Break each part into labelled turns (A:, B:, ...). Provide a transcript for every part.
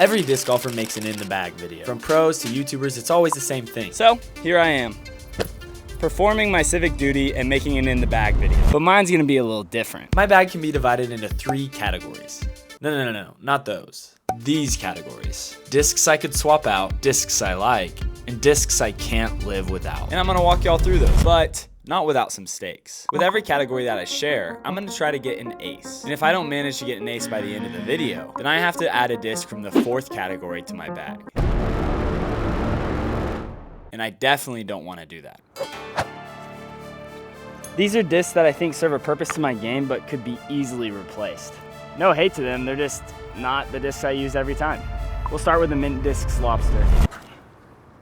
A: Every disc golfer makes an in the bag video. From pros to YouTubers, it's always the same thing.
B: So here I am, performing my civic duty and making an in the bag video. But mine's gonna be a little different.
A: My bag can be divided into 3 categories. No, not those. These categories. Discs I could swap out, discs I like, and discs I can't live without.
B: And I'm gonna walk y'all through those, but not without some stakes. With every category that I share, I'm gonna try to get an ace. And if I don't manage to get an ace by the end of the video, then I have to add a disc from the 4th category to my bag. And I definitely don't wanna do that. These are discs that I think serve a purpose to my game, but could be easily replaced. No hate to them, they're just not the discs I use every time. We'll start with the Mint Discs Lobster.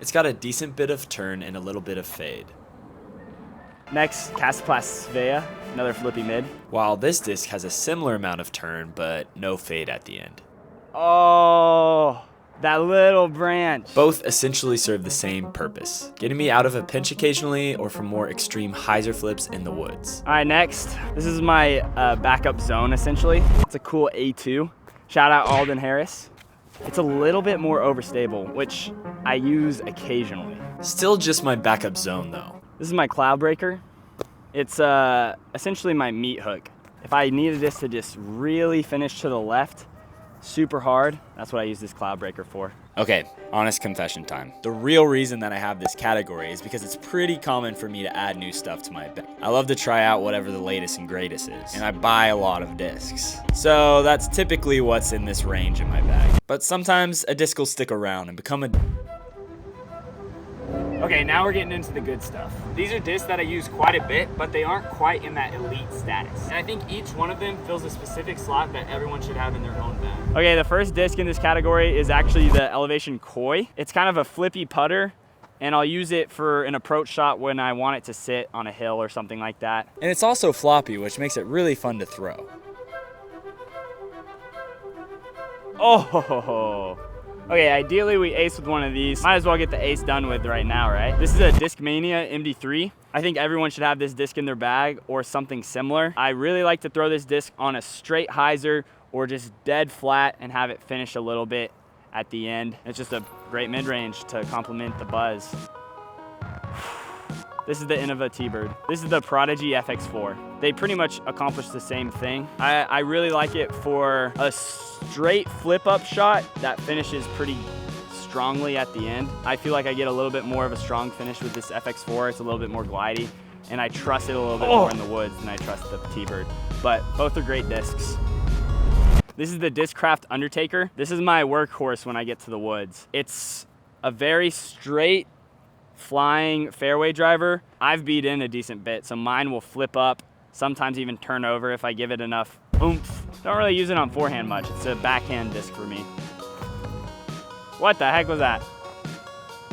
A: It's got a decent bit of turn and a little bit of fade.
B: Next, Castoplast Svea, another flippy mid.
A: While this disc has a similar amount of turn, but no fade at the end.
B: Oh, that little branch.
A: Both essentially serve the same purpose, getting me out of a pinch occasionally or for more extreme hyzer flips in the woods.
B: All right, next, this is my backup zone essentially. It's a cool A2. Shout out Alden Harris. It's a little bit more overstable, which I use occasionally.
A: Still just my backup zone though.
B: This is my cloud breaker. It's essentially my meat hook. If I needed this to just really finish to the left super hard, that's what I use this cloud breaker for. Okay, honest confession time. The real reason that I have this category is because it's pretty common for me to add new stuff to my bag. I love to try out whatever the latest and greatest is, and I buy a lot of discs. So that's typically what's in this range in my bag. But sometimes a disc will stick around and become a... Okay, now we're getting into the good stuff. These are discs that I use quite a bit, but they aren't quite in that elite status. And I think each one of them fills a specific slot that everyone should have in their own bag. Okay, the first disc in this category is actually the Elevation Koi. It's kind of a flippy putter, and I'll use it for an approach shot when I want it to sit on a hill or something like that. And it's also floppy, which makes it really fun to throw. Oh! Okay, ideally we ace with one of these. Might as well get the ace done with right now, right? This is a Discmania MD3. I think everyone should have this disc in their bag or something similar. I really like to throw this disc on a straight hyzer or just dead flat and have it finish a little bit at the end. It's just a great mid-range to complement the buzz. This is the Innova Teebird. This is the Prodigy FX4. They pretty much accomplish the same thing. I really like it for a straight flip-up shot that finishes pretty strongly at the end. I feel like I get a little bit more of a strong finish with this FX4. It's a little bit more glidey, and I trust it a little bit more in the woods than I trust the Teebird. But both are great discs. This is the Discraft Undertaker. This is my workhorse when I get to the woods. It's a very straight, flying fairway driver. I've beat in a decent bit, so mine will flip up, sometimes even turn over if I give it enough oomph. Don't really use it on forehand much. It's a backhand disc for me. What the heck was that?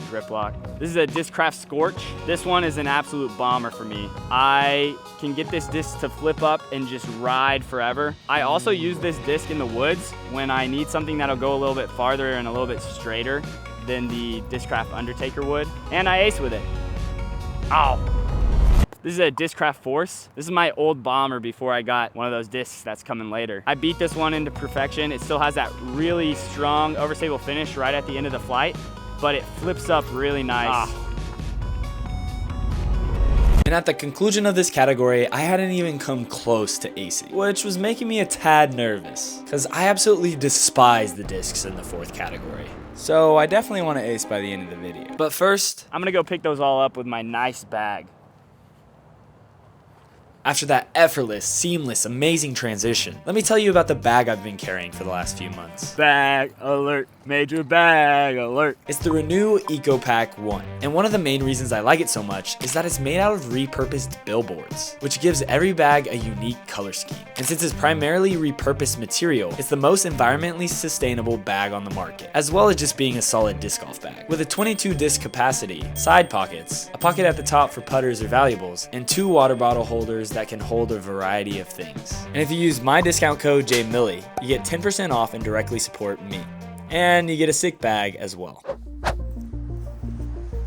B: Grip lock. This is a Discraft Scorch. This one is an absolute bomber for me. I can get this disc to flip up and just ride forever. I also use this disc in the woods when I need something that'll go a little bit farther and a little bit straighter than the Discraft Undertaker would. And I ace with it. Ow. This is a Discraft Force. This is my old bomber before I got one of those discs that's coming later. I beat this one into perfection. It still has that really strong overstable finish right at the end of the flight, but it flips up really nice.
A: And at the conclusion of this category, I hadn't even come close to acing, which was making me a tad nervous, because I absolutely despise the discs in the 4th category.
B: So I definitely want to ace by the end of the video.
A: But first,
B: I'm gonna go pick those all up with my nice bag.
A: After that effortless, seamless, amazing transition, let me tell you about the bag I've been carrying for the last few months.
B: Bag alert, major bag alert.
A: It's the Renew Eco Pack 1, and one of the main reasons I like it so much is that it's made out of repurposed billboards, which gives every bag a unique color scheme. And since it's primarily repurposed material, it's the most environmentally sustainable bag on the market, as well as just being a solid disc golf bag. With a 22 disc capacity, side pockets, a pocket at the top for putters or valuables, and 2 water bottle holders that can hold a variety of things. And if you use my discount code JMilly, you get 10% off and directly support me. And you get a sick bag as well.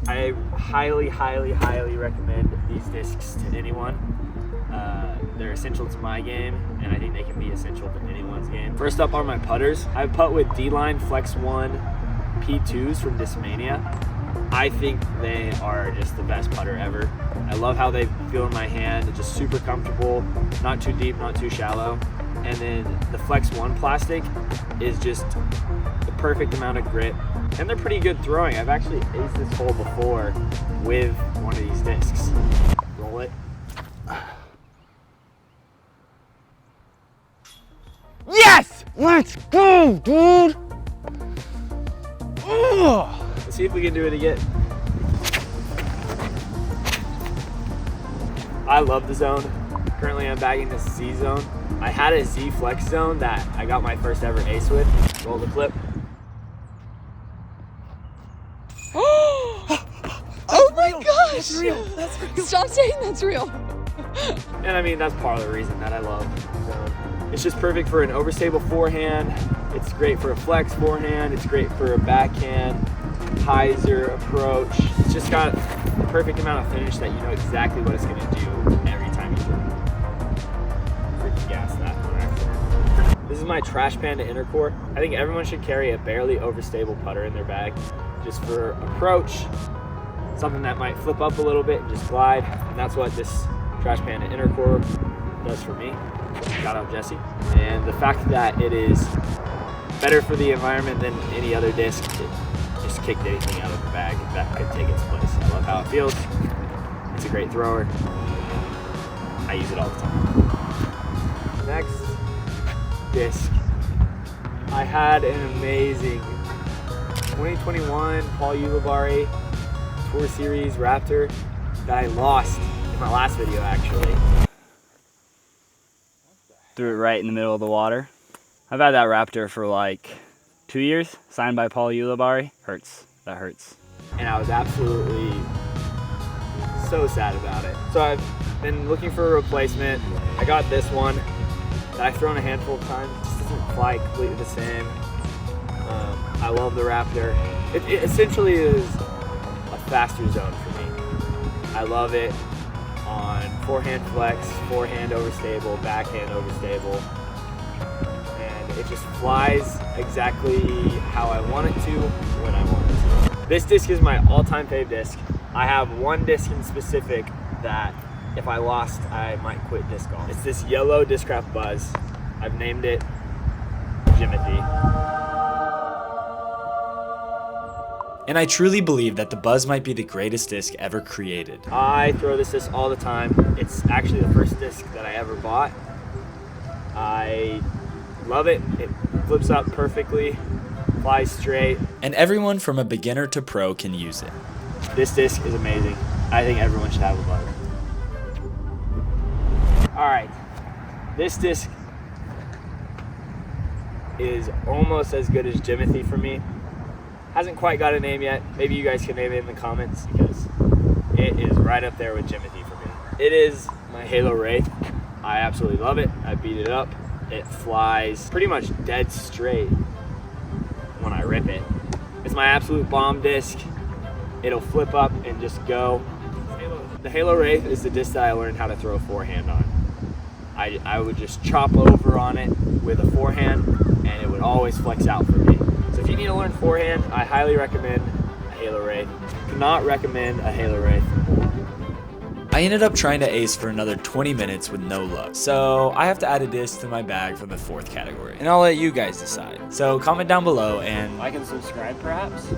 B: I highly recommend these discs to anyone.
A: They're essential to my game, and I think they can be essential to anyone's game. First up are my putters. I putt with D-Line Flex 1 P2s from Discmania. I think they are just the best putter ever. I love how they feel in my hand. They're just super comfortable, not too deep, not too shallow. And then the Flex 1 plastic is just the perfect amount of grip. And they're pretty good throwing. I've actually aced this hole before with one of these discs. Roll it.
B: Yes! Let's go, dude!
A: Oh! Let's see if we can do it again. I love the zone. Currently I'm bagging the Z zone. I had a Z flex zone that I got my first ever ace with. Roll the clip.
C: Oh my gosh!
A: That's real. That's real.
C: Stop saying that's real.
A: And I mean, that's part of the reason that I love the zone. It's just perfect for an overstable forehand. It's great for a flex forehand. It's great for a backhand, hyzer approach. It's just got the perfect amount of finish that you know exactly what it's going to do every time you do it. Freaking gas that one accident. This is my Trash Panda Intercore. I think everyone should carry a barely overstable putter in their bag just for approach, something that might flip up a little bit and just glide. And that's what this Trash Panda Intercore does for me. Shout out Jesse. And the fact that it is better for the environment than any other disc, it just kicked anything out of the bag that could take its place. I love how it feels. It's a great thrower. I use it all the time. Next disc. I had an amazing 2021 Paul Ulibarri Tour Series Raptor that I lost in my last video actually.
B: Threw it right in the middle of the water. I've had that Raptor for like 2 years, signed by Paul Ulibarri. Hurts, that hurts.
A: And I was absolutely so sad about it. So I've been looking for a replacement. I got this one that I've thrown a handful of times. It just doesn't fly completely the same. I love the Raptor. It essentially is a faster zone for me. I love it on forehand flex, forehand overstable, backhand overstable. And it just flies exactly how I want it to, when I want it to. This disc is my all-time fave disc. I have one disc in specific that if I lost, I might quit disc golf. It's this yellow Discraft Buzz. I've named it Jimothy.
D: And I truly believe that the Buzz might be the greatest disc ever created.
A: I throw this disc all the time. It's actually the first disc that I ever bought. I love it. It flips up perfectly, flies straight.
D: And everyone from a beginner to pro can use it.
A: This disc is amazing. I think everyone should have a Buzz. All right, this disc is almost as good as Jimothy for me. Hasn't quite got a name yet. Maybe you guys can name it in the comments because it is right up there with Jimothy for me. It is my Halo Wraith. I absolutely love it. I beat it up. It flies pretty much dead straight when I rip it. It's my absolute bomb disc. It'll flip up and just go. The Halo Wraith is the disc that I learned how to throw a forehand on. I would just chop over on it with a forehand and it would always flex out for me. So if you need to learn forehand, I highly recommend a Halo Wraith. Cannot recommend a Halo Wraith.
D: I ended up trying to ace for another 20 minutes with no luck, so I have to add a disc to my bag for the 4th category, and I'll let you guys decide. So comment down below and
B: Like and subscribe perhaps?